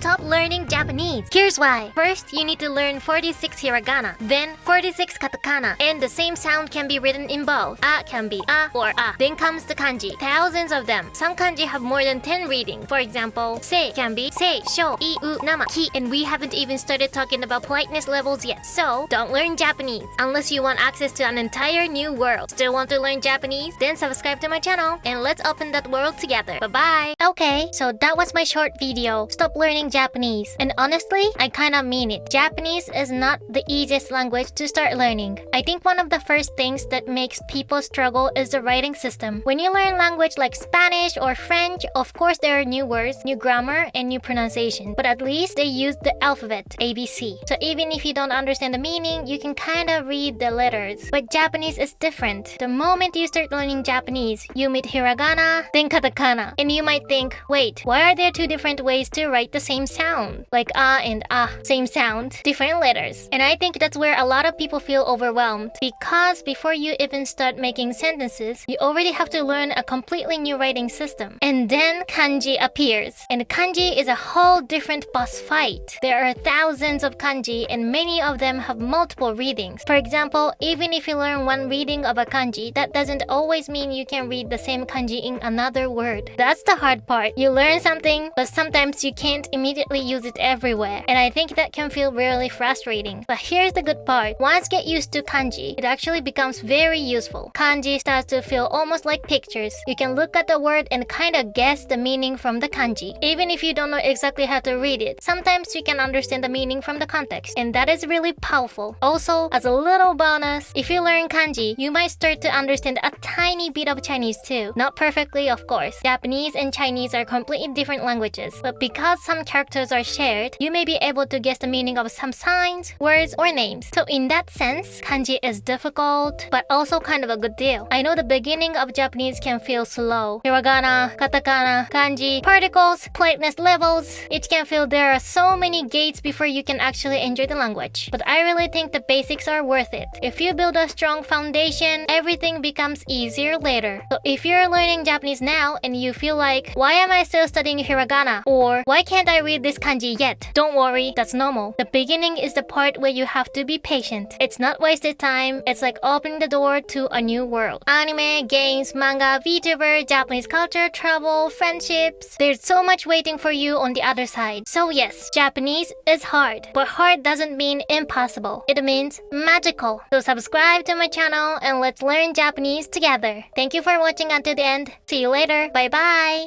stop learning Japanese. Here's why. First, you need to learn 46 hiragana, then 46 katakana, and the same sound can be written in both. A can be a or a. Then comes the kanji, thousands of them. Some kanji have more than 10 readings. For example, sei can be sei, sho, i, u, nama, ki, and we haven't even started talking about politeness levels yet. So, don't learn Japanese unless you want access to an entire new world. Still want to learn Japanese? Then subscribe to my channel and let's open that world together. Bye-bye! Okay, so that was my short video. Stop learning Japanese. And honestly, I kinda mean it. Japanese is not the easiest language to start learning. I think one of the first things that makes people struggle is the writing system. When you learn language like Spanish or French, of course there are new words, new grammar, and new pronunciation. But at least they use the alphabet, ABC. So even if you don't understand the meaning, you can kinda read the letters. But Japanese is different. The moment you start learning Japanese, you meet hiragana, then katakana. And you might think, wait, why are there two different ways to write the same sound? Like and same sound, different letters. And I think that's where a lot of people feel overwhelmed. Because before you even start making sentences, you already have to learn a completely new writing system. And then kanji appears. And kanji is a whole different boss fight. There are thousands of kanji and many of them have multiple readings. For example, even if you learn one reading of a kanji, that doesn't always mean you can read the same kanji in another word. That's the hard part. You learn something, but sometimes you can't immediately use it everywhere. And I think that can feel really frustrating. But here's the good part. Once you get used to kanji, it actually becomes very useful. Kanji starts to feel almost like pictures. You can look at the word and kind of guess the meaning from the kanji. Even if you don't know exactly how to read it, sometimes you can understand the meaning from the context. And that is really powerful. Also, as a little bonus, if you learn kanji, you might start to understand a tiny bit of Chinese too. Not perfectly, of course. Japanese and Chinese are completely different languages. But because some characters are shared, you may be able to guess the meaning of some signs, words, or names. So in that sense, kanji is difficult, but also kind of a good deal. I know the beginning of Japanese can feel slow. Hiragana, katakana, kanji, particles, politeness levels. It can feel there are so many gates before you can actually enjoy the language. But I really think the basics are worth it. If you build a strong foundation, everything becomes easier later. So if you're learning Japanese now and you feel like, why am I still studying hiragana? Or why can't I read this kanji yet? Don't worry, that's normal. The beginning is the part where you have to be patient. It's not wasted time. It's like opening the door to a new world. Anime, games, manga, Vtuber, Japanese culture, travel, friendships. There's so much waiting for you on the other side. So yes, Japanese is hard. But hard doesn't mean impossible. It means magical. So subscribe to my channel and let's learn Japanese together. Thank you for watching until the end. See you later. Bye bye.